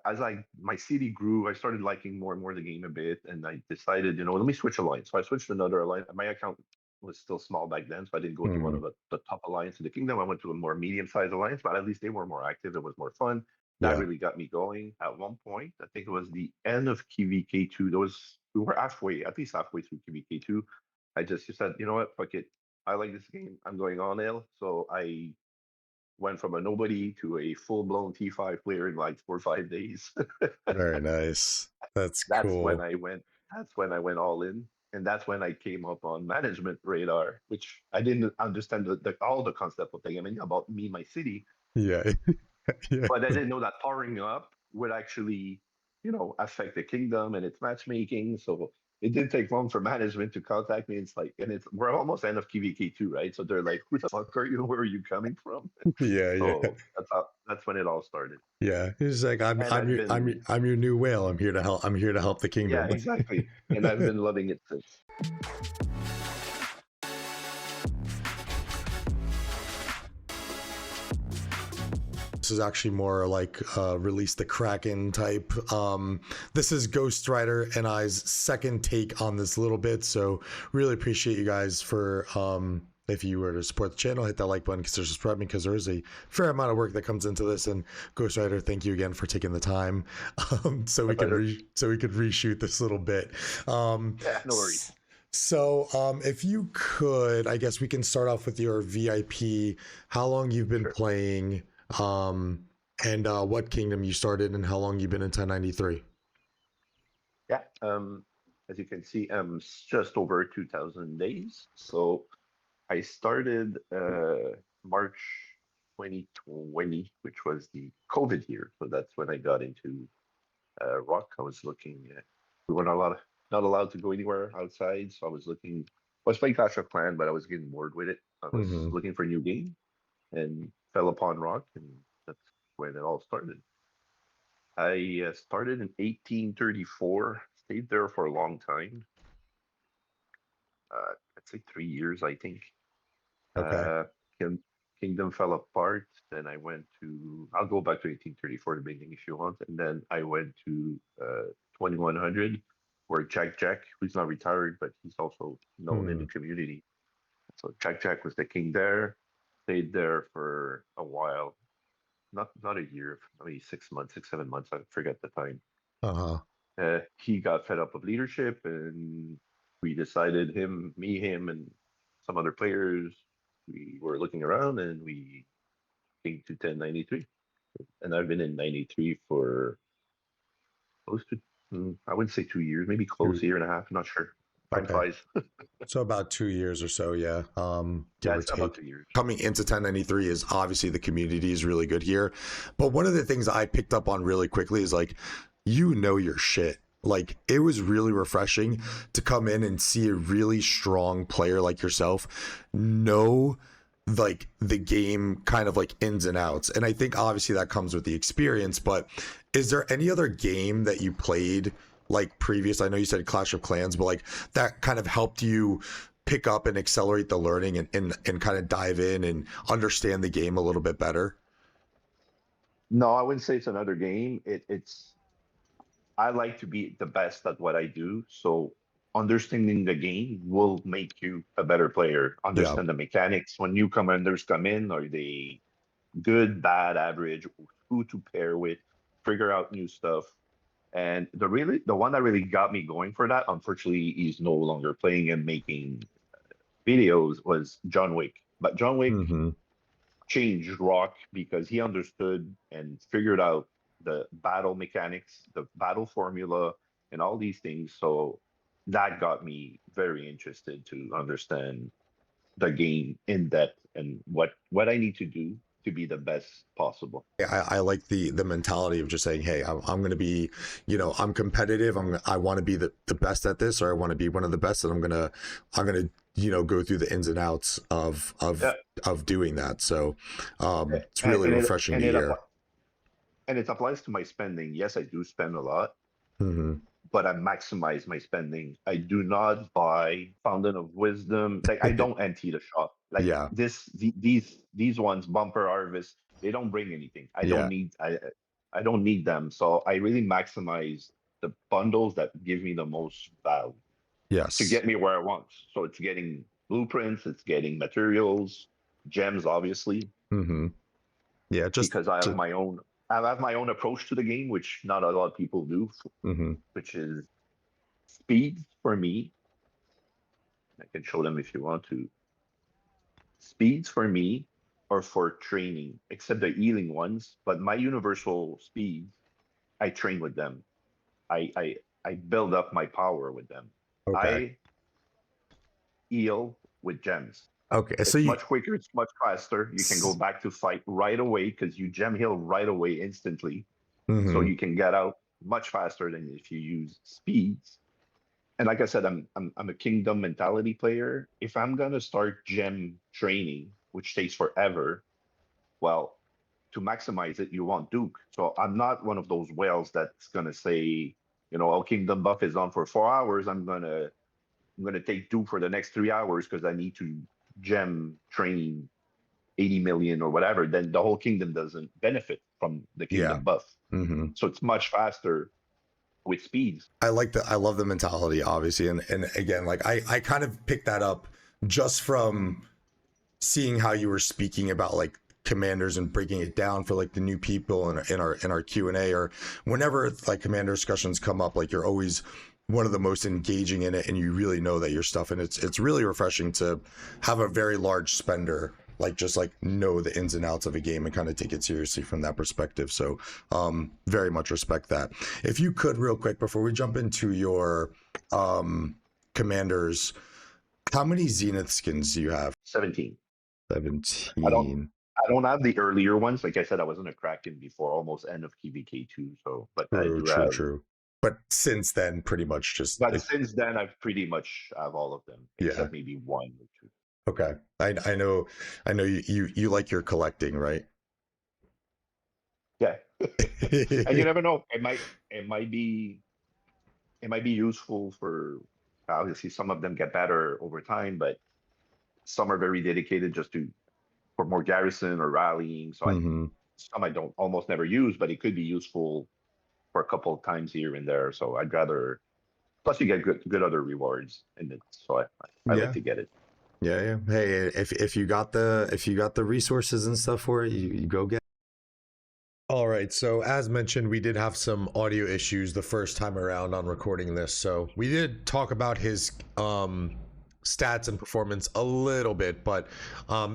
as my city grew, I started liking more and more the game a bit, and I decided, let me switch alliance. So I switched to another alliance. My account was still small back then, so I didn't go to one Hmm. of the top alliance in the kingdom. I went to a more medium-sized alliance, but at least they were more active. It was more fun. That Yeah. really got me going. At one point, I think it was the end of KVK2. We were halfway, at least halfway through KVK2. I just said, you know what, fuck it. I like this game. I'm going on L. So I went from a nobody to a full-blown T5 player in like 4 or 5 days. Very nice. That's that's when cool. I went. That's when I went all in, and that's when I came up on management radar, which I didn't understand all the concept of the game. I knew about me, my city, Yeah. Yeah. but I didn't know that powering up would actually, affect the kingdom and its matchmaking. So it didn't take long for management to contact me. It's like, and we're almost end of KVK2, right? So they're like, "Who the fuck are you? Where are you coming from?" Yeah. Yeah. So that's when it all started. Yeah. He's like, I'm And I'm I've your I'm been, I'm your new whale. I'm here to help. I'm here to help the yeah, kingdom. exactly. And I've been loving it since. This is actually more like release the Kraken type. This is Ghost Rider and I's second take on this little bit. So really appreciate you guys for if you were to support the channel, hit that like button, consider subscribing because there is a fair amount of work that comes into this. And Ghost Rider, thank you again for taking the time so My we can pleasure. reshoot this little bit. Yeah, no worries. So, if you could, I guess we can start off with your VIP, how long you've been Sure. playing, um, and what kingdom you started, and how long you've been in 1093. Yeah. As you can see, just over 2,000 days. So I started March 2020, which was the COVID year. So that's when I got into rock. I was looking. We were not allowed to go anywhere outside, so I was looking. I was playing Clash of Clans, but I was getting bored with it. I was Mm-hmm. looking for a new game and fell upon rock, and that's when it all started. I started in 1834, stayed there for a long time. I'd say 3 years, I think. Okay. Uh, King, Kingdom fell apart. Then I went to, I'll go back to 1834, the beginning if you want. And then I went to 2100, where Jack, who's not retired, but he's also known in the Hmm. community. So Jack was the king there, stayed there for a while, not a year, maybe 6 months, 6, 7 months, I forget the time. Uh-huh. He got fed up of leadership, and we decided him, and some other players. We were looking around, and we came to 1093. And I've been in 93 for close to, I wouldn't say 2 years, maybe close, a You, year and a half. I'm not sure. Time okay. flies. So about 2 years or so, yeah. Give Yeah, or it's about take. 2 years. Coming into 1093 is obviously the community is really good here. But one of the things I picked up on really quickly is like, your shit. Like it was really refreshing to come in and see a really strong player like yourself know like the game kind of like ins and outs. And I think obviously that comes with the experience, but is there any other game that you played like previous? I know you said Clash of Clans, but like that kind of helped you pick up and accelerate the learning and kind of dive in and understand the game a little bit better. No, I wouldn't say it's another game. I like to be the best at what I do. So understanding the game will make you a better player. Yeah. Understand the mechanics. When new commanders come in, are they good, bad, average, who to pair with, figure out new stuff. And the one that really got me going for that, unfortunately, he's no longer playing and making videos, was John Wick. But John Wick Mm-hmm. changed Rock because he understood and figured out the battle mechanics, the battle formula, and all these things. So that got me very interested to understand the game in depth and what I need to do to be the best possible. I like the mentality of just saying, hey, I'm going to be, I'm competitive. I want to be the best at this, or I want to be one of the best, and I'm gonna go through the ins and outs Yeah, of doing that. So it's and, really and it refreshing and to it hear. apply, and it applies to my spending. Yes, I do spend a lot, Hmm. but I maximize my spending. I do not buy Fountain of Wisdom. Like I don't empty the shop. Like Yeah, these ones, Bumper Harvest, they don't bring anything. I don't yeah, need. I don't need them. So I really maximize the bundles that give me the most value to Yes. get me where I want. So it's getting blueprints, it's getting materials, gems, obviously, Mm-hmm. Yeah, just because I have to, my own. I have my own approach to the game, which not a lot of people do, mm-hmm. which is speed for me. I can show them if you want to. Speeds for me are for training, except the healing ones. But my universal speeds, I train with them. I build up my power with them. Okay. I heal with gems. Okay. So It's you, much quicker. It's much faster. You can go back to fight right away because you gem heal right away instantly. So mm-hmm. you can get out much faster than if you use speeds. And like I said, I'm a kingdom mentality player. If I'm gonna start gem training, which takes forever, well, to maximize it, you want Duke. So I'm not one of those whales that's gonna say, oh, Kingdom buff is on for 4 hours. I'm gonna take Duke for the next 3 hours because I need to gem train 80 million or whatever. Then the whole kingdom doesn't benefit from the Yeah. kingdom buff. Mm-hmm. So it's much faster with speeds. I love the mentality, obviously. And again, like I kind of picked that up just from seeing how you were speaking about like commanders and breaking it down for like the new people in our Q&A, or whenever like commander discussions come up, like you're always one of the most engaging in it, and you really know that your stuff, and it's really refreshing to have a very large spender like just like know the ins and outs of a game and kind of take it seriously from that perspective. So very much respect that. If you could real quick before we jump into your commanders, how many Zenith skins do you have? 17. I don't 17. I don't have the earlier ones. Like I said, I wasn't a Kraken before almost end of KVK2. So but I True, do true, have, true. But since then, pretty much just but like, since then I've pretty much have all of them, yeah. except maybe one or two. Okay. I know you like your collecting, right? Yeah. And you never know. It might be useful for, obviously some of them get better over time, but some are very dedicated just to for more garrison or rallying. So hmm some I don't almost never use, but it could be useful for a couple of times here and there. So I'd rather. Plus, you get good other rewards in it. So I like Yeah. to get it. Yeah, yeah. Hey, if you got the resources and stuff for it, you go get. All right, so as mentioned, we did have some audio issues the first time around on recording this. So we did talk about his stats and performance a little bit, but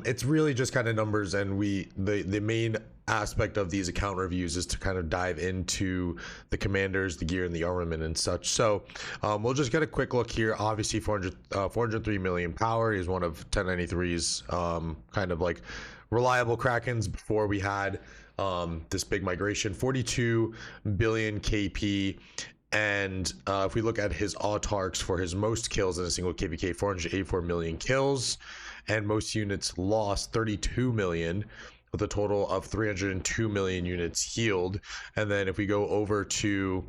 it's really just kind of numbers, and the main aspect of these account reviews is to kind of dive into the commanders, the gear, and the armament and such. So we'll just get a quick look here. Obviously 403 million power. He's one of 1093's kind of like reliable Krakens before we had this big migration. 42 billion KP. And if we look at his autarchs for his most kills in a single KVK, 484 million kills, and most units lost, 32 million, with a total of 302 million units healed. And then if we go over to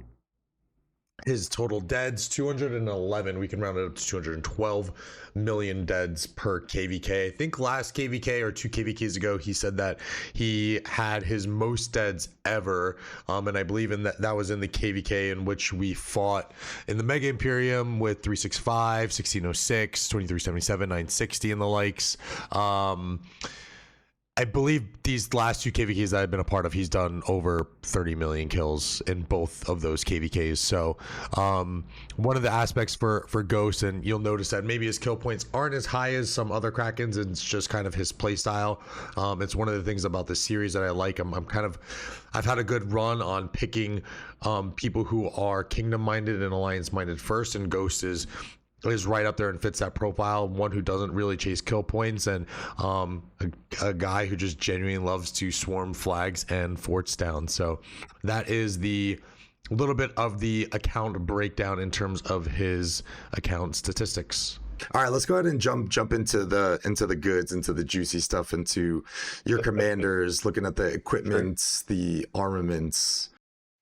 his total deads, 211, we can round it up to 212 million deads per kvk. I think last kvk or two kvks ago he said that he had his most deads ever, and I believe in that was in the kvk in which we fought in the Mega Imperium with 365, 1606, 2377, 960 and the likes. I believe these last two KVKs that I've been a part of, he's done over 30 million kills in both of those KVKs. So one of the aspects for Ghost, and you'll notice that maybe his kill points aren't as high as some other Krakens, it's just kind of his play style. It's one of the things about this series that I like. I've had a good run on picking people who are kingdom minded and alliance minded first, and Ghost is right up there and fits that profile. One who doesn't really chase kill points, and a guy who just genuinely loves to swarm flags and forts down. So that is the little bit of the account breakdown in terms of his account statistics. All right, let's go ahead and jump into the goods, into the juicy stuff, into your commanders, looking at the equipment, the armaments.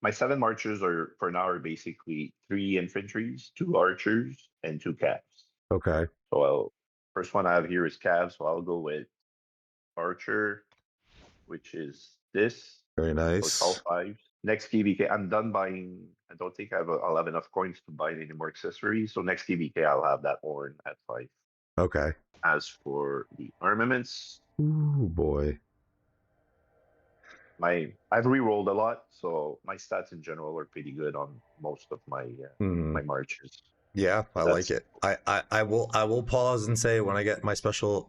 My 7 marchers are for now are basically 3 infantries, 2 archers, and 2 calves. Okay. So first one I have here is calves. So I'll go with archer, which is this. Very So it's all nice. 5s. next TBK, I'm done buying. I don't think I'll have enough coins to buy any more accessories. So next TBK, I'll have that horn at 5. Okay. As for the armaments, Ooh boy. I've re-rolled a lot, so my stats in general are pretty good on most of my marches. Yeah, I So like that's it. I will pause and say when I get my special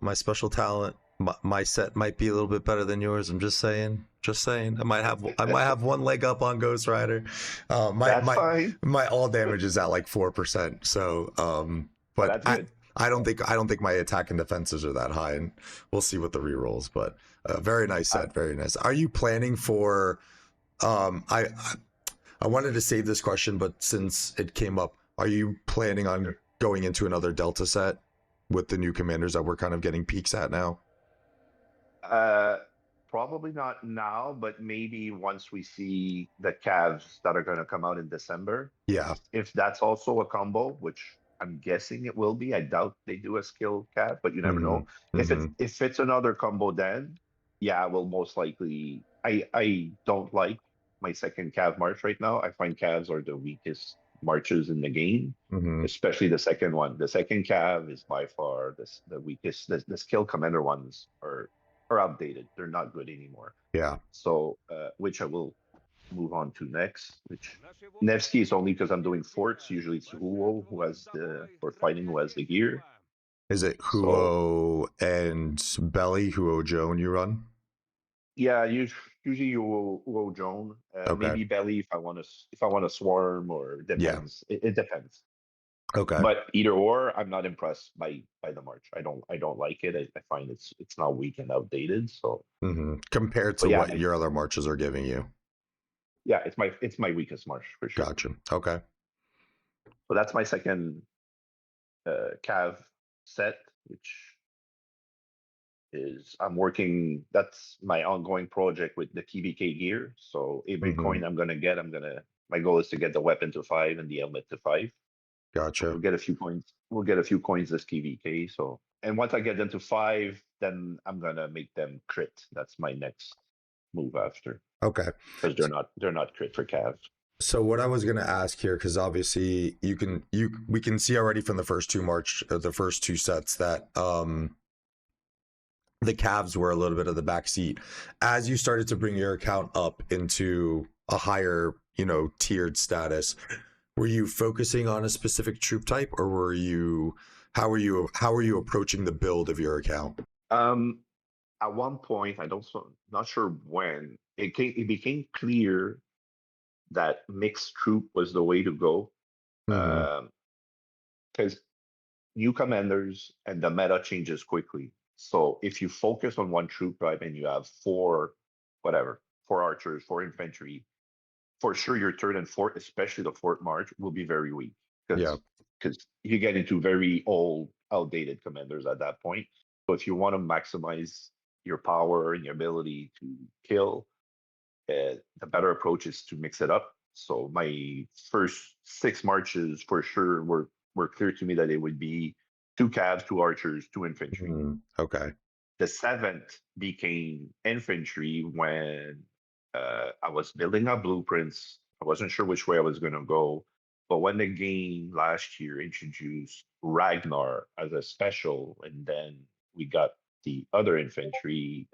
talent, my set might be a little bit better than yours. I'm just saying. Just saying. I might have one leg up on Ghost Rider. My that's my fine. my all damage is at like 4%. So Oh, but that's good. I don't think my attack and defenses are that high, and we'll see what the rerolls. But very nice I, set, very nice. Are you planning for I wanted to save this question, but since it came up, are you planning on going into another Delta set with the new commanders that we're kind of getting peaks at now? uh, probably not now, but maybe once we see the calves that are going to come out in December. Yeah. If that's also a combo, which I'm guessing it will be. I doubt they do a skill calf, but you never Mm-hmm. know. Mm-hmm. If it's another combo, then yeah, we'll most likely. I don't like my second calf march right now. I find calves are the weakest marches in the game, Mm-hmm. especially the second one. The second calf is by far the weakest. The skill commander ones are outdated. They're not good anymore. Yeah. So, which I will move on to next, which Nevsky is only because I'm doing forts. Usually it's Huo who has for fighting who has the gear. Is it So Huo and Belly, Huo Joan you run? yeah, usually Huo Joan, Okay. maybe Belly if I want to swarm or Yeah. depends. It depends. Okay. But either or, I'm not impressed by the march. I don't like it. I find it's not weak and outdated. So, Mm-hmm. Compared but to yeah, what your other marches are giving you. yeah, it's my weakest march for sure. Gotcha. Okay. So that's my second Cav set, which is I'm working. That's my ongoing project with the TBK gear. So every Mm-hmm. coin I'm gonna get, my goal is to get the weapon to 5 and the helmet to 5. So Gotcha. we'll get a few coins. We'll get a few coins this TBK. So and once I get them to 5, then I'm gonna make them crit. That's my next move after Okay. because they're not crit for Cav. So what I was gonna ask here, because obviously we can see already from the first two sets that the Cavs were a little bit of the backseat. As you started to bring your account up into a higher, tiered status, were you focusing on a specific troop type, or how are you approaching the build of your account? Um, at one point, not sure when it became clear that mixed troop was the way to go. Mm-hmm. Because new commanders and the meta changes quickly. So if you focus on one troop type and you have four archers, four infantry, for sure your third and fourth, especially the fourth march, will be very weak Yeah. because you get into very old, outdated commanders at that point. So if you want to maximize your power and your ability to kill, the better approach is to mix it up. So my first 6 marches for sure were clear to me that it would be 2 cabs, 2 archers, 2 infantry. Okay. The seventh became infantry when I was building up blueprints. I wasn't sure which way I was going to go. But when the game last year introduced Ragnar as a special, and then we got the other infantry,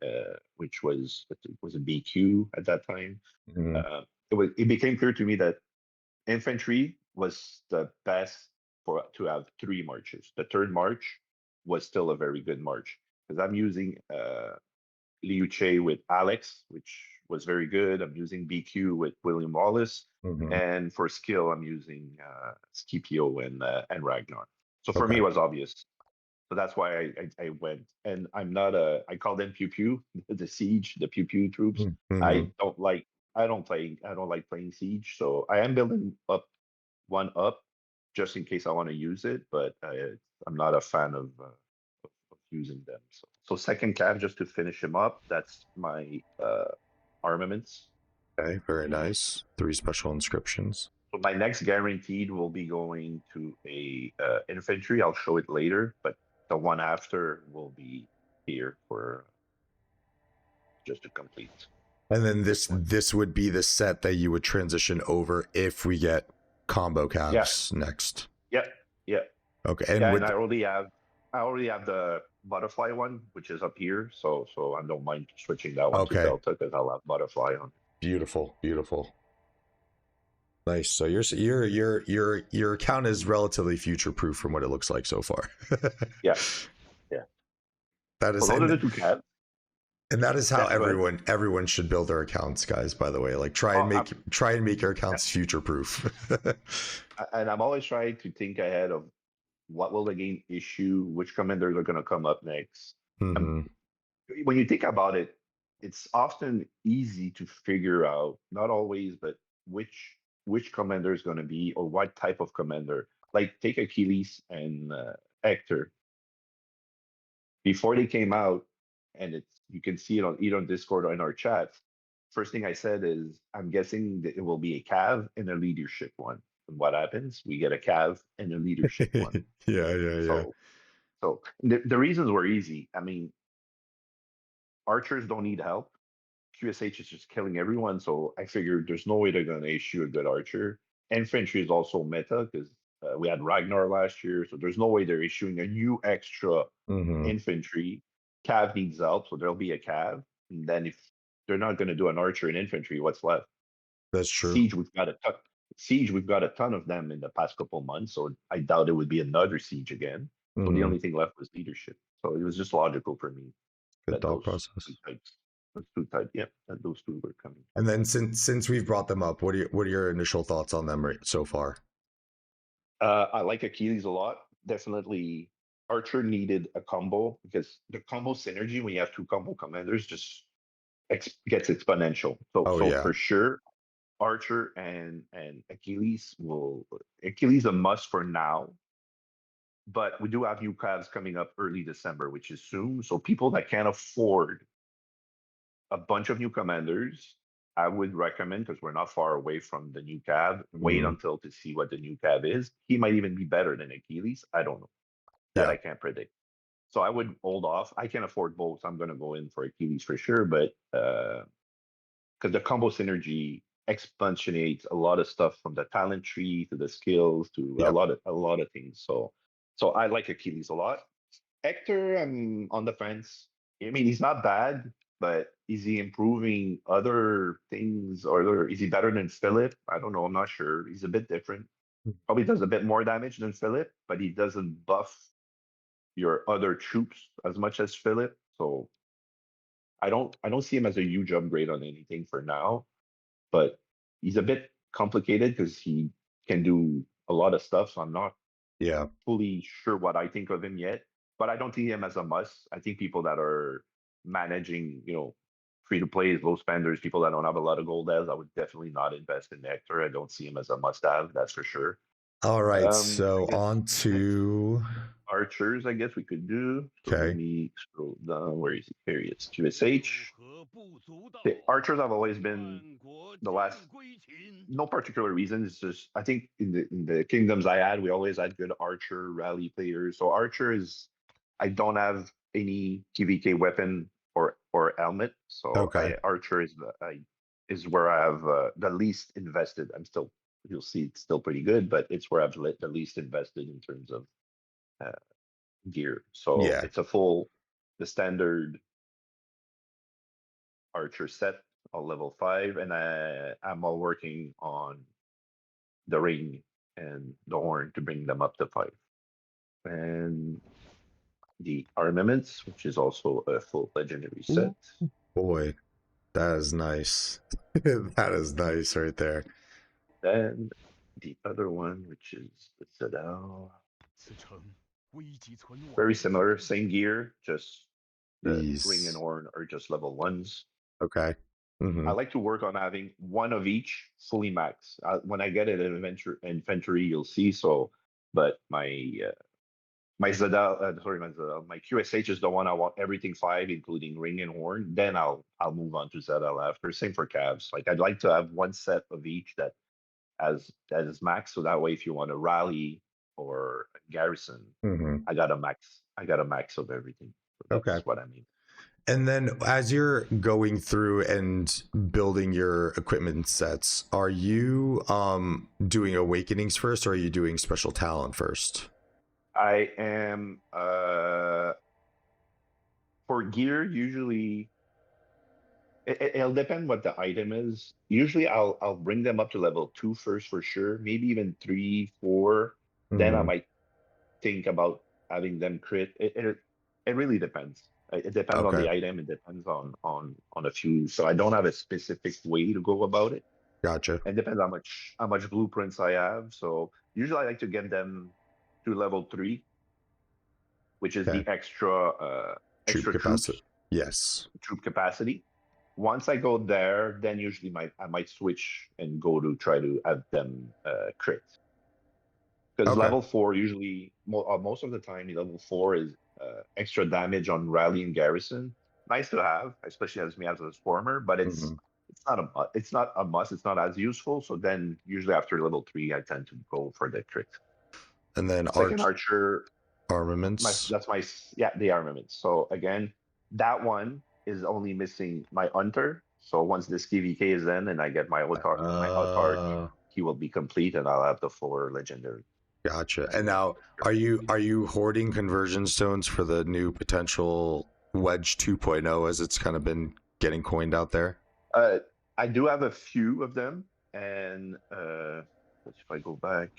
which was a BQ at that time, Mm-hmm. it became clear to me that infantry was the best to have 3 marches. The third march was still a very good march because I'm using Liu Che with Alex, which was very good. I'm using BQ with William Wallace, Mm-hmm. and for skill, I'm using Scipio and Ragnar. So for me, Okay. it was obvious. So that's why I went. And I call them pew pew, the siege, the pew pew troops. Mm-hmm. I don't like I don't like playing siege. So I am building up one up just in case I want to use it, but I'm not a fan of using them. So second cab just to finish him up. That's my armaments. Okay. Very nice. 3 special inscriptions. So my next guaranteed will be going to a infantry. I'll show it later, but the one after will be here for just to complete. And then Which one? this would be the set that you would transition over if we get combo Yeah. calves next. Yeah. Yeah. Okay, and Yeah. And with I already have the butterfly one, which is up here. So I don't mind switching that one to okay, Delta because I'll have butterfly on. beautiful, beautiful, nice. So your account is relatively future proof from what it looks like so far. Yeah. Yeah. That So is those are the two cabs. and that is how Yeah. Go ahead. everyone should build their accounts, guys. By the way, like Oh, try and make your yeah. accounts future proof. And I'm always trying to think ahead of what will the game issue, which commanders are going to come up next. Um, hmm when you think about it, it's often easy to figure out, not always, but which commander is going to be or what type of commander. Like take Achilles and Hector before they came out, and it's you can see it on either on Discord or in our chat. First thing I said is I'm guessing that it will be a Cav and a leadership one. And what happens? We get a Cav and a leadership one. yeah. So the reasons were easy. I mean, archers don't need help. QSH is just killing everyone. So I figured there's no way they're going to issue a good archer. Infantry is also meta because we had Ragnar last year. So there's no way they're issuing a new extra hmm infantry. Cav needs help. So there'll be a Cav. And then if they're not going to do an archer and infantry, what's left? That's true. Siege, we've got a ton. Siege, we've got a ton of them in the past couple months. So I doubt it would be another siege again. So the hmm only thing left was leadership. So it was just logical for me Good that thought process. yeah, that those two were coming. And then since we've brought them up, what are your initial thoughts on them so far? I like Achilles a lot. Definitely, Archer needed a combo because the combo synergy when you have two combo commanders just gets exponential. So Oh so yeah. for sure, Archer and Achilles a must for now. But we do have new calves coming up early December, which is soon. So people that can't afford a bunch of new commanders, I would recommend because we're not far away from the new cab. Wait Mhm. until to see what the new cab is. He might even be better than Achilles. I don't know. That Yeah. I can't predict. So I would hold off. I can afford both. I'm going to go in for Achilles for sure, but because the combo synergy exponentiates a lot of stuff from the talent tree to the skills to a Yep. lot of things. So I like Achilles a lot. Hector, I'm on the fence. I mean, he's not bad, but is he improving other things or is he better than Philip? I don't know. I'm not sure. He's a bit different. Probably does a bit more damage than Philip, but he doesn't buff your other troops as much as Philip. So I don't see him as a huge upgrade on anything for now, but he's a bit complicated because he can do a lot of stuff. So I'm not Yeah. fully sure what I think of him yet, but I don't see him as a must. I think people that are managing, free to play, low spenders, people that don't have a lot of gold as, I would definitely not invest in Nectar. I don't see him as a must have, that's for sure. All right. I So guess on next to archers, I guess we could do. So let okay. me scroll down. Where is he? Here he is. QSH. Okay, archers have always been the last no particular reason. It's just I think in the kingdoms I had, we always had good archer rally players. So archer is I don't have any TVK weapon or helmet. So Okay. archer is where I have the least invested. You'll see it's still pretty good, but it's where I've the least invested in terms of uh, gear. So Yeah. it's the standard archer set on level 5, and I'm all working on the ring and the horn to bring them up to 5. And the armaments, which is also a full legendary set. Ooh, boy, that is nice. That is nice right there. Then the other one, which is the Citadel. Very similar, same gear, just the ring and These. horn are just level 1s. Okay. I hmm like to work on having one of each fully max. When I get it in infantry, you'll see. So, but my Zadal, sorry, my QSH is the one I want everything 5, including ring and horn. Then I'll move on to Zadal after. Same for Cavs. Like I'd like to have one set of each that is max. So that way, if you want to rally or garrison, hmm I got a max. I got a max of everything. So Okay. that's what I mean. And then as you're going through and building your equipment sets, are you doing awakenings first, or are you doing special talent first? I am for gear usually it'll depend what the item is. Usually I'll bring them up to level 2 first for sure, maybe even 3, 4. Then I Mm-hmm. might think about having them crit. It really depends. It depends on Okay, the item. It depends on a few. So I don't have a specific way to go about it. gotcha. It depends how much blueprints I have. So usually I like to get them to level 3, which is Okay, the extra troop extra capacity. troops Yes. troop capacity. Once I go there, then usually I might switch and go to try to have them crit. Because Okay. level 4 usually most of the time level 4 is extra damage on rally and garrison. Nice to have, especially as me as a swarmer, but Mm-hmm. it's not a must. It's not as useful. So then usually after level 3, I tend to go for the crit. And then Second archer, armaments. that's my yeah, the armament. So again, that one is only missing my hunter. So once this KVK is in and I get my autarch, Uh, he will be complete and I'll have the 4 legendary. Gotcha. And now, are you hoarding conversion stones for the new potential Wedge 2.0 as it's kind of been getting coined out there? Uh, I do have a few of them, and if I go back,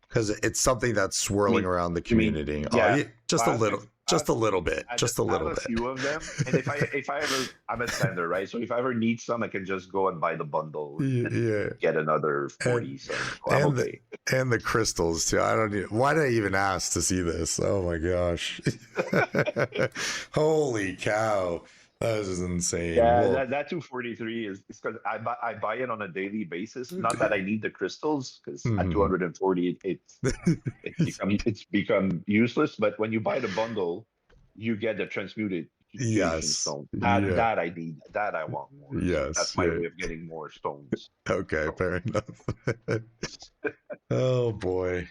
Because it's something that's you swirling mean around the you mean community. Oh, yeah, yeah, just a little, I just a little bit, just a I have little a bit. few of them, and if I ever I'm a spender, right? So if I ever need some, I can just go and buy the bundle and Yeah, get another and 40 some. So I'm and the okay. and the crystals too. I don't need. Why did I even ask to see this? Oh my gosh! Holy cow, that is insane. Yeah, Well, that 243 is because I buy it on a daily basis. Not that I need the crystals, because at mhm. 240 it's become useless. But when you buy the bundle, you get the transmuted mutation Yes. stone. Yeah. That I need. That I want more. So Yes. that's my Yeah. way of getting more stones. Okay. So Fair enough. Oh boy.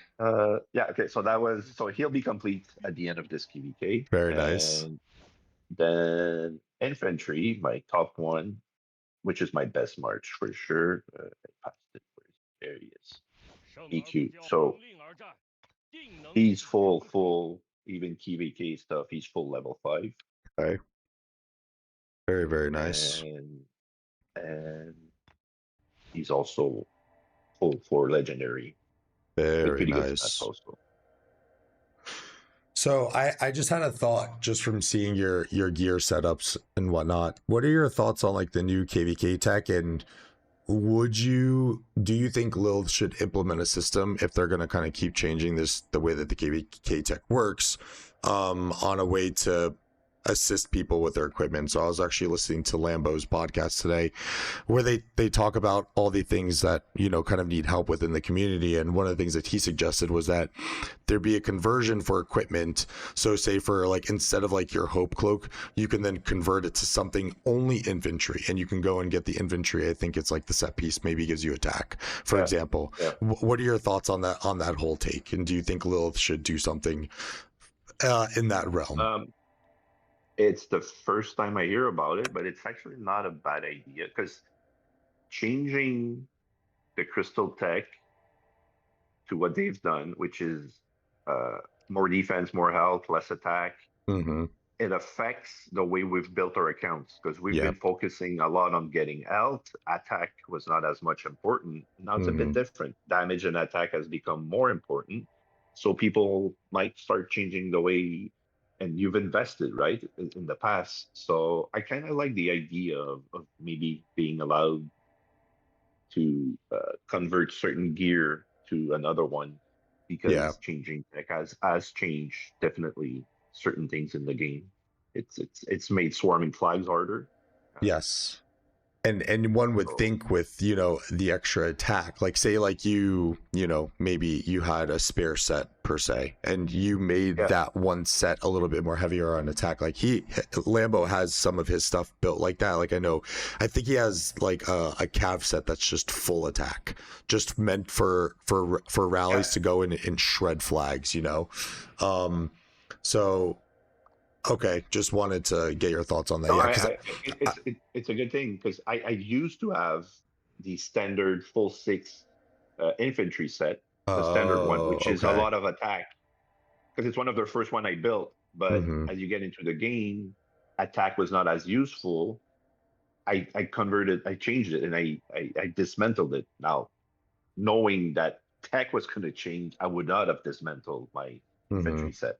yeah, okay. So that was so he'll be complete at the end of this KVK. Very nice. And then infantry, my top one, which is my best march for sure. I passed it. There he is. EQ. So he's full, even KVK stuff. He's full level 5, Okay. Very, very nice. and he's also full for legendary with Very pretty good stats nice. also. So I just had a thought just from seeing your gear setups and whatnot. What are your thoughts on like the new KVK tech, and do you think Lilith should implement a system if they're going to kind of keep changing the way that the KVK tech works, on a way to assist people with their equipment? So I was actually listening to Lambo's podcast today where they talk about all the things that, kind of need help within the community, and one of the things that he suggested was that there be a conversion for equipment. So say for like, instead of like your hope cloak, you can then convert it to something only infantry, and you can go and get the infantry. I think it's like the set piece maybe gives you attack, for Yeah, example. yeah. What are your thoughts on that whole take, and do you think Lilith should do something in that realm? It's the first time I hear about it, but it's actually not a bad idea because changing the crystal tech to what they've done, which is uh, more defense, more health, less attack, Mm-hmm. it affects the way we've built our accounts because we've Yeah. been focusing a lot on getting health. Attack was not as much important. Now it's a bit Mm-hmm. different. Damage and attack has become more important. So people might start changing the way, and you've invested, right, in the past. So I kind of like the idea of maybe being allowed to convert certain gear to another one Yeah. because changing tech has changed definitely certain things in the game. It's made swarming flags harder. Yes. And one would So think with, the extra attack, like say like maybe you had a spare set per se, and you made yeah, that one set a little bit more heavier on attack. Like Lambo has some of his stuff built like that. Like I think he has like a cav set that's just full attack, just meant for yeah, rallies to go in and shred flags. So Okay, just wanted to get your thoughts on that. No, Yeah, because it's a good thing because I used to have the standard full six infantry set, the standard one, oh, which is a okay. lot of attack because it's one of the first one I built. But Hmm. as you get into the game, attack was not as useful. I changed it, and I dismantled it. Now, knowing that tech was going to change, I would not have dismantled my Hmm. infantry set.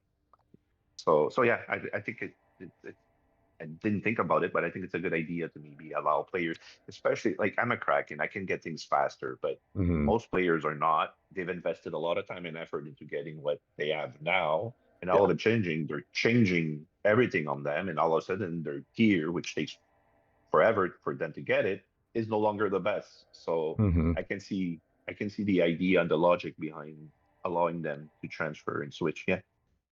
So yeah, I think it I didn't think about it, but I think it's a good idea to maybe allow players, especially like I'm a Kraken, I can get things faster, but Hmm. most players are not. They've invested a lot of time and effort into getting what they have now, and all Yeah. of it changing, they're changing everything on them, and all of a sudden their gear, which takes forever for them to get it, is no longer the best. So Hmm. I can see I can see the idea and the logic behind allowing them to transfer and switch. Yeah.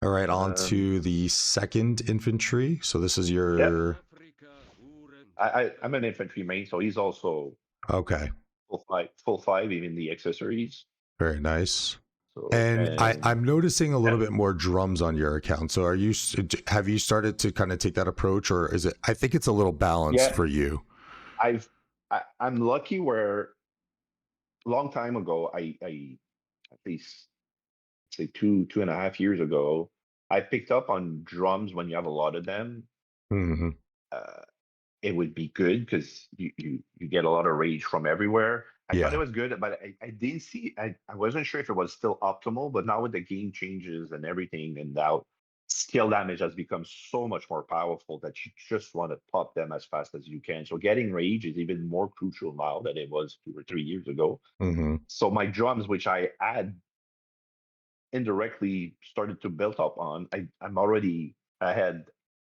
All right, on Um, to the second infantry. So this is yeah. your I'm an infantry main, so he's also okay. full five, even the accessories. Very nice. So And and I'm noticing a yeah, little bit more drums on your account. So have you started to kind of take that approach, or is it? I think it's a little balanced yeah. for you. I'm lucky where long time ago, I at least say 2.5 years ago, I picked up on drums when you have a lot of them. Hmm. Uh, it would be good because you get a lot of rage from everywhere. I thought it Yeah. was good, but I didn't see. I wasn't sure if it was still optimal. But now with the game changes and everything, and now skill damage has become so much more powerful that you just want to pop them as fast as you can. So getting rage is even more crucial now than it was 2 or 3 years ago. Hmm. So my drums, which I had indirectly started to build up on, I'm already ahead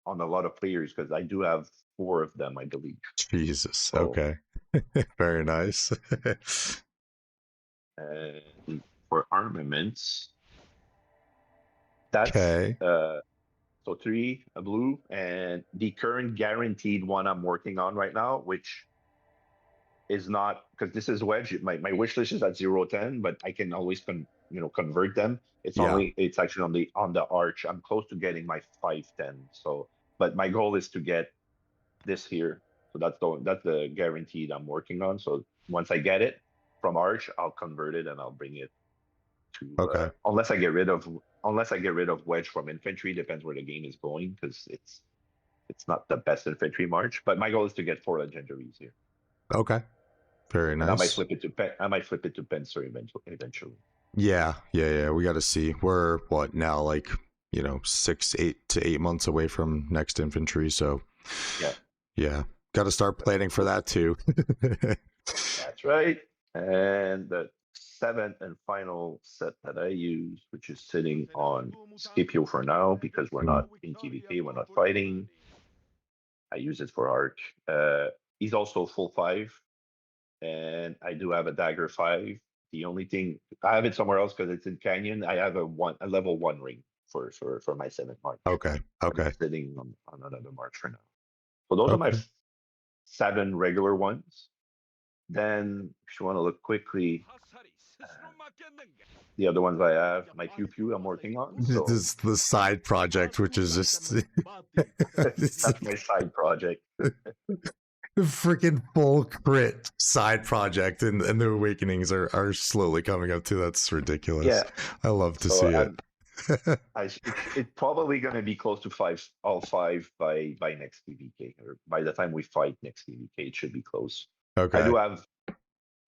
on a lot of players because I do have four of them, I believe. Jesus. So Okay. Very nice. for armaments, that's Okay. so three a blue, and the current guaranteed one I'm working on right now, which is not because this is wedge. My wish list is at 0-10, but I can always convert them. Yeah. It's actually on the arch. I'm close to getting my 5-10. So, but my goal is to get this here. So that's the guaranteed I'm working on. So once I get it from arch, I'll convert it and I'll bring it to Okay. unless I get rid of wedge from infantry. Depends where the game is going because it's not the best infantry march. But my goal is to get 4 legendaries here. Okay. Very And I might nice. flip it to Pencer eventually. Yeah. Yeah. Yeah. We got to see. We're what now? Like 8 to 8 months away from next infantry. So Yeah, yeah, got to start planning for that too. that's right. And the seventh and final set that I use, which is sitting on Scipio for now because we're Mm. not in TVK, we're not fighting. I use it for arc. Uh, he's also full five, and I do have a dagger five. The only thing I have it somewhere else because it's in Canyon. I have a level one ring for my seventh march, Okay. but Okay. it's sitting on another march for now. So those are my Okay. seven regular ones. Then, if you want to look quickly, uh, the other ones I have, my pew pew I'm working on. This So is the side project, which is just that's my side project. freaking full crit side project, and the awakenings are slowly coming up too. That's ridiculous. Yeah. I love to see So it. it's probably going to be close to all five by next TVK, or by the time we fight next TVK, it should be close. I Okay. do have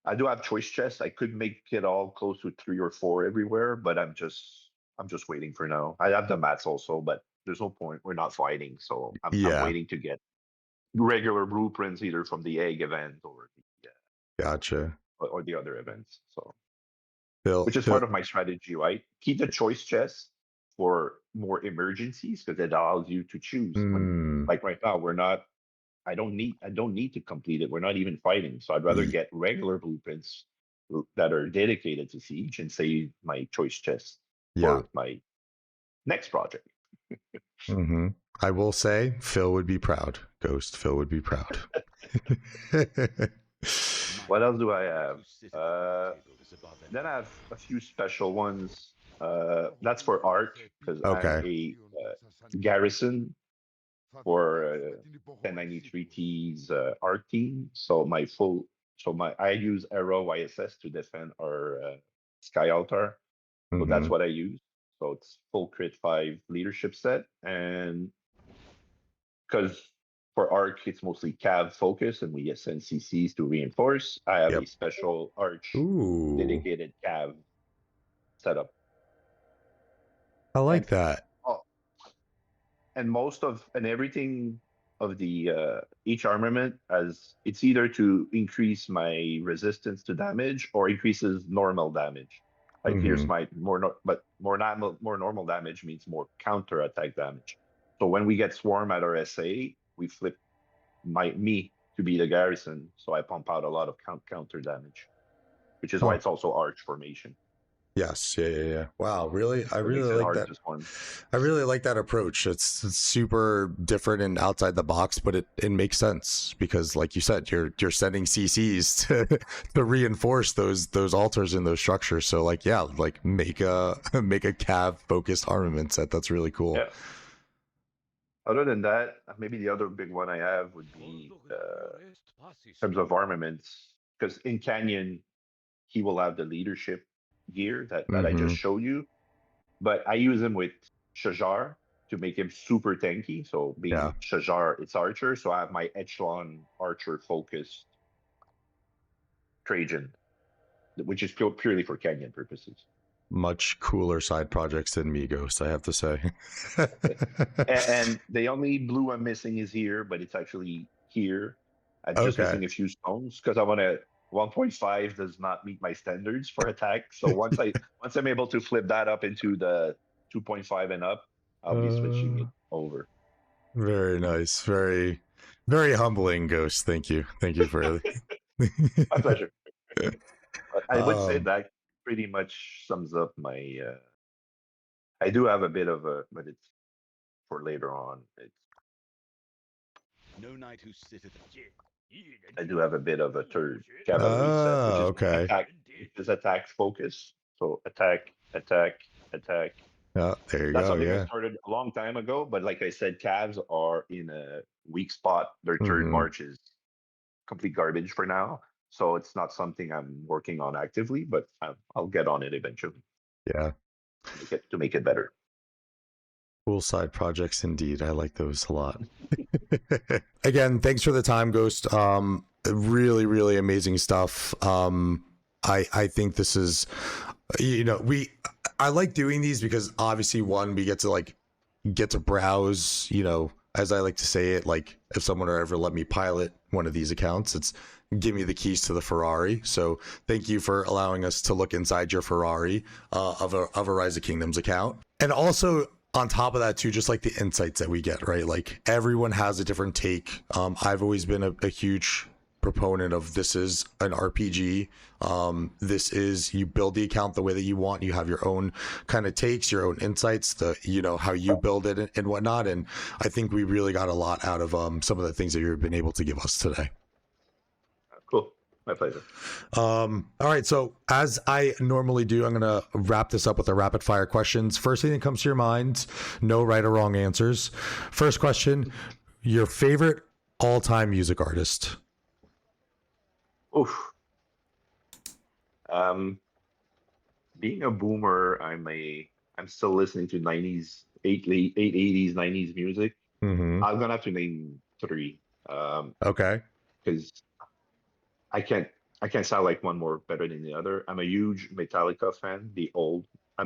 I do have choice chests. I could make it all close to 3 or 4 everywhere, but I'm just waiting for now. I have the mats also, but there's no point. We're not fighting, so I'm Yeah. waiting to get regular blueprints either from the egg event Gotcha. or the other events. So Phil. which is Phil. part of my strategy, right? Keep the choice chest for more emergencies because it allows you to choose. When Mm, like right now, we're not. I don't need to complete it. We're not even fighting, so I'd rather y- get regular blueprints that are dedicated to siege and save my choice chest yeah. for my next project. Hmm. I will say, Phil would be proud. Ghost Phil would be proud. What else do I have? Uh, then I have a few special ones. That's for art because I'm Okay. a garrison. for 1093T's art team. So I use Arrow YSS to defend our Sky Altar. So that's Mm-hmm. what I use. So it's full crit 5 leadership set. And because for Arc, it's mostly cav focus and we send CCs to reinforce, I have a Yep. special Arch Ooh, dedicated cav setup. I And like that. oh, and most of and everything of the each armament as it's either to increase my resistance to damage or increases normal damage. Like here's Mm-hmm. my more normal damage means more counter attack damage. So when we get swarm at our SA, we flip me to be the garrison, so I pump out a lot of counter damage, which is why Huh. it's also arch formation. Yes. Yeah. Yeah. Yeah. Wow. Really? I So it really makes it like hard that. to swarm. I really like that approach. It's super different and outside the box, but it makes sense because, like you said, you're sending CCs to reinforce those altars in those structures. So, like, yeah, like make a make a cav focused armament set. That's really cool. Yeah. Other than that, maybe the other big one I have would be in terms of armaments, because in Canyon he will have the leadership gear that I Mm-hmm. just showed you, but I use him with Shajar to make him super tanky. So Yeah. being Shajar, it's archer. So I have my echelon archer focused Trajan, which is purely for Canyon purposes. Much cooler side projects than Migos, I have to say. And the only blue I'm missing is here, but it's actually here. I'm just Okay. missing a few stones because I want to. 1.5 does not meet my standards for attack. So once I'm able to flip that up into the 2.5 and up, I'll be switching Uh, it over. very nice. Very humbling, Ghost. Thank you. Thank you for. My pleasure. But I would say um. that pretty much sums up my. I do have a bit of a, but it's for later on. It's No knight who sitteth. I do have a bit of a third cavalry set, Ah. Okay. which is attack focus. So attack, attack, attack. Yeah. There you That's go. something I Yeah. started a long time ago, but like I said, calves are in a weak spot. Their third Mm-hmm. march is complete garbage for now. So it's not something I'm working on actively, but I'll get on it eventually Yeah. to make it better. Cool side projects indeed. I like those a lot. Again, thanks for the time, Ghost. Really, really amazing stuff. I think this is, I like doing these because obviously one, we get to browse, as I like to say it, like if someone would ever let me pilot one of these accounts, it's give me the keys to the Ferrari. So thank you for allowing us to look inside your Ferrari of a Rise of Kingdoms account. And also on top of that too, just like the insights that we get, right? Like everyone has a different take. I've always been a huge proponent of this is an RPG. This is you build the account the way that you want. You have your own kind of takes, your own insights, how you build it and whatnot. And I think we really got a lot out of some of the things that you've been able to give us today. Cool. My pleasure. All right. So as I normally do, I'm going to wrap this up with the rapid fire questions. First thing that comes to your mind, no right or wrong answers. First question, your favorite all-time music artist? Oof. Being a boomer, I'm still listening to 90s, 80s, 90s music. Mm-hmm. I'm gonna have to name three. Okay. Because I can't sound like one more better than the other. I'm a huge Metallica fan.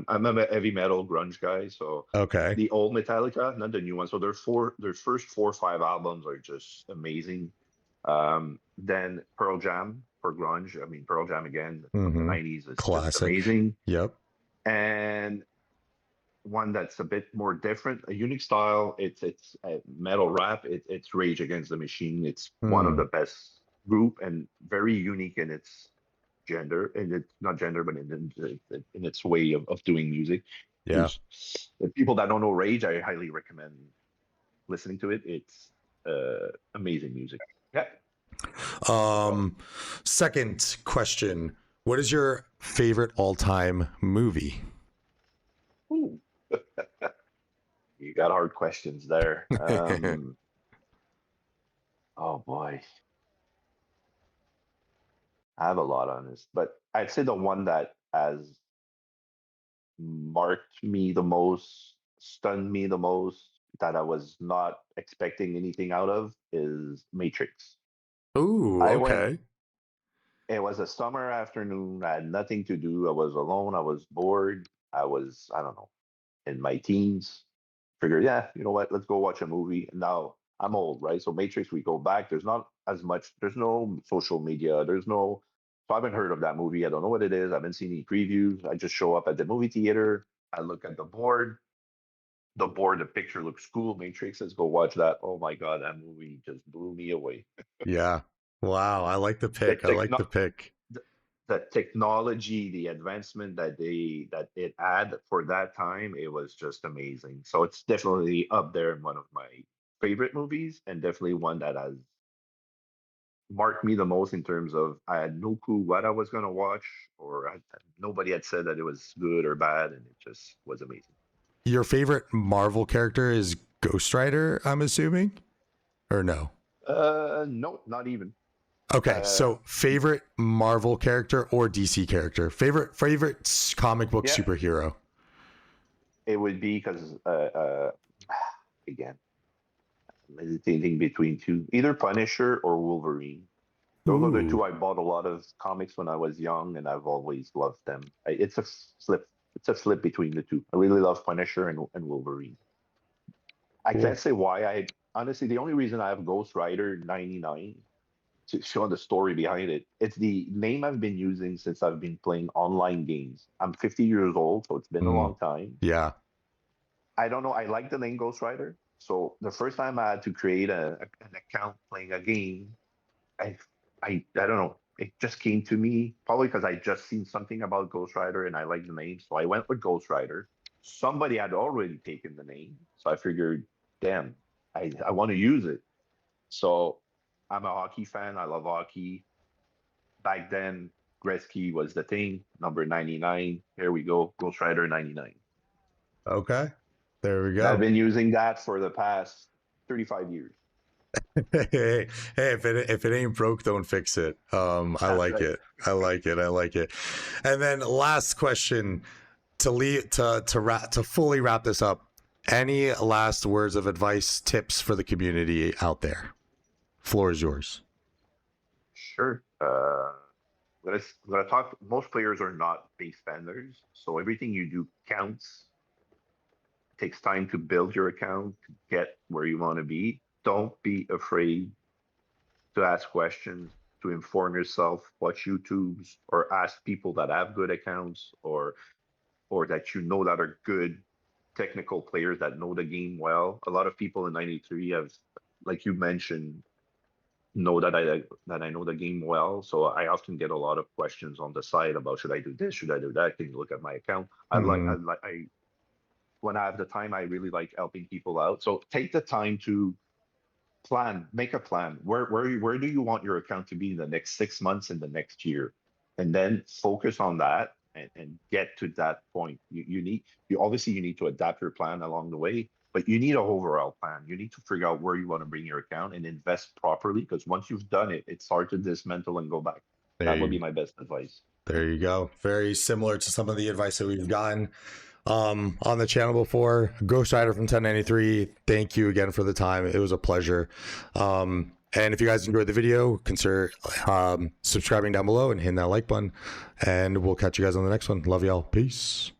I'm a heavy metal grunge guy, so Okay. the old Metallica, not the new one. So their first 4 or 5 albums are just amazing. Then Pearl Jam for grunge. I mean, Pearl Jam again from the Mm-hmm. 90s is just Classic. amazing. Yep. And one that's a bit more different, a unique style. It's a metal rap. It's Rage Against the Machine. It's one of the best group and very unique in its gender, and it's not gender, but in its way of doing music. Yeah. There's people that don't know Rage. I highly recommend listening to it. It's amazing music. Yeah. Second question, what is your favorite all-time movie? Ooh. You got hard questions there. Oh boy, I have a lot on this, but I'd say the one that has marked me the most, stunned me the most, that I was not expecting anything out of is Matrix. Ooh, I went, okay. it was a summer afternoon. I had nothing to do. I was alone. I was bored. I don't know, in my teens. Figured, yeah, you know what? Let's go watch a movie. And now I'm old, right? So Matrix, we go back. There's not as much. There's no social media. There's no. So I haven't heard of that movie. I don't know what it is. I haven't seen any previews. I just show up at the movie theater. I look at the board. The board, the picture looks cool. Matrix, let's go watch that. Oh my god, that movie just blew me away. Yeah. Wow. I like the The pick. I like techno the pick. the technology, the advancement that it had for that time, it was just amazing. So it's definitely up there in one of my favorite movies, and definitely one that has marked me the most in terms of I had no clue what I was gonna watch, or nobody had said that it was good or bad, and it just was amazing. Your favorite Marvel character is Ghost Rider, I'm assuming? Or no? No, not even. Okay, Uh, so favorite Marvel character or DC character? Favorite comic book yeah, superhero? it would be because again, I'm hesitating between two, either Punisher or Wolverine. Those are the Ooh. two I bought a lot of comics when I was young, and I've always loved them. It's a flip. It's a flip between the two. I really love Punisher and Wolverine. I Cool. can't say why. I honestly, the only reason I have Ghost Rider 99 to show the story behind it. It's the name I've been using since I've been playing online games. I'm 50 years old, so it's been a Mm, long time. yeah. I don't know. I like the name Ghost Rider. So the first time I had to create an account playing a game, I I don't know. It just came to me probably because I just seen something about Ghost Rider and I like the name, so I went with Ghost Rider. Somebody had already taken the name, so I figured, damn, I want to use it. So I'm a hockey fan. I love hockey. Back then, Gretzky was the thing. Number 99. Here we go, Ghost Rider 99. Okay. There we And I've go. been using that for the past 35 years. Hey, if it ain't broke, don't fix it. I That's like right. it. I like it. I like it. And then last question to leave to fully wrap this up. Any last words of advice, tips for the community out there? Floor is yours. Sure. When I talk, most players are not base spenders, so everything you do counts. It takes time to build your account to get where you want to be. Don't be afraid to ask questions, to inform yourself, watch YouTubes, or ask people that have good accounts or that you know that are good technical players that know the game well. A lot of people in 93 have, like you mentioned, know that I know the game well. So I often get a lot of questions on the side about should I do this, should I do that? Can you look at my account? Hmm. I when I have the time, I really like helping people out. So take the time to plan, make a plan. Where do you want your account to be in the next 6 months in the next year? And then focus on that and get to that point. You obviously you need to adapt your plan along the way, but you need an overall plan. You need to figure out where you want to bring your account and invest properly because once you've done it, it's hard to dismantle and go back. There That would you be my best advice. there you go. Very similar to some of the advice that we've gotten on the channel before. Ghost Rider from 1093, thank you again for the time. It was a pleasure. And if you guys enjoyed the video, consider subscribing down below and hitting that like button. And we'll catch you guys on the next one. Love y'all. Peace.